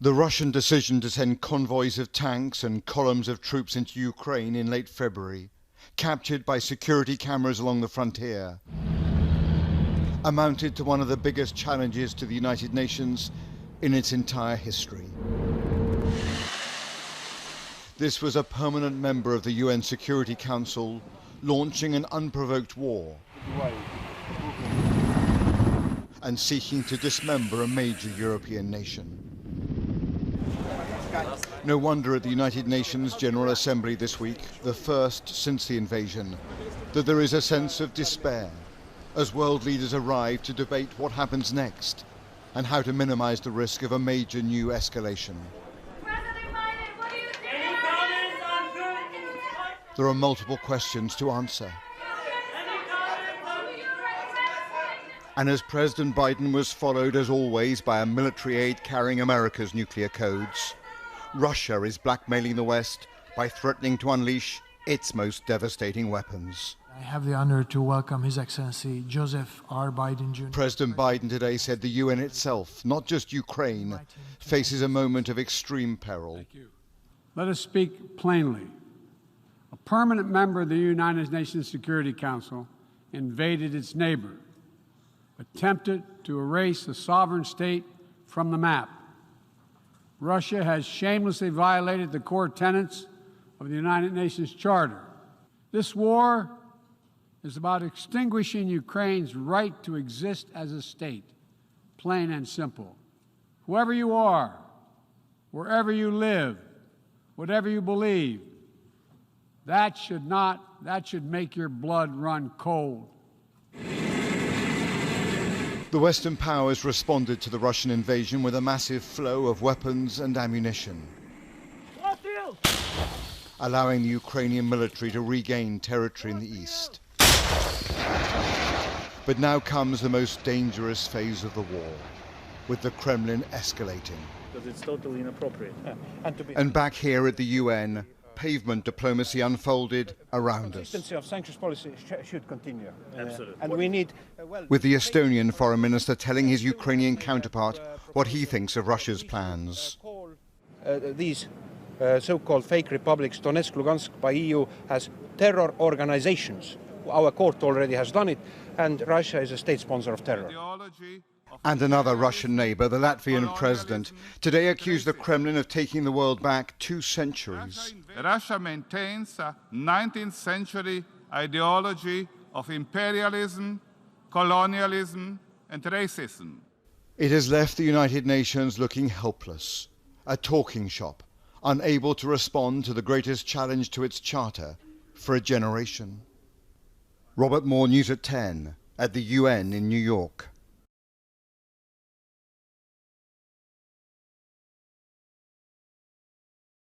The Russian decision to send convoys of tanks and columns of troops into Ukraine in late February, captured by security cameras along the frontier, amounted to one of the biggest challenges to the United Nations in its entire history. This was a permanent member of the UN Security Council launching an unprovoked war and seeking to dismember a major European nation. No wonder at the United Nations General Assembly this week, the first since the invasion, that there is a sense of despair as world leaders arrive to debate what happens next and how to minimize the risk of a major new escalation. There are multiple questions to answer. And as President Biden was followed, as always, by a military aide carrying America's nuclear codes, Russia is blackmailing the West by threatening to unleash its most devastating weapons. I have the honor to welcome His Excellency Joseph R. Biden, Jr. President Biden today said the UN itself, not just Ukraine, faces a moment of extreme peril. Let us speak plainly. A permanent member of the United Nations Security Council invaded its neighbor, attempted to erase a sovereign state from the map. Russia has shamelessly violated the core tenets of the United Nations Charter. This war is about extinguishing Ukraine's right to exist as a state, plain and simple. Whoever you are, wherever you live, whatever you believe, that should make your blood run cold. The Western powers responded to the Russian invasion with a massive flow of weapons and ammunition, allowing the Ukrainian military to regain territory in the east. But now comes the most dangerous phase of the war, with the Kremlin escalating. Because it's totally inappropriate. And back here at the UN, pavement diplomacy unfolded around us. The of sanctions policy should continue. Absolutely. And we need, with the Estonian foreign minister telling his Ukrainian counterpart what he thinks of Russia's plans. These so-called fake republics, Donetsk, Lugansk, by EU as terror organizations. Our court already has done it, and Russia is a state sponsor of terror. And another Russian neighbor, the Latvian president, today accused the Kremlin of taking the world back 2 centuries. Russia maintains a 19th century ideology of imperialism, colonialism, and racism. It has left the United Nations looking helpless, a talking shop, unable to respond to the greatest challenge to its charter for a generation. Robert Moore, News at 10, at the UN in New York.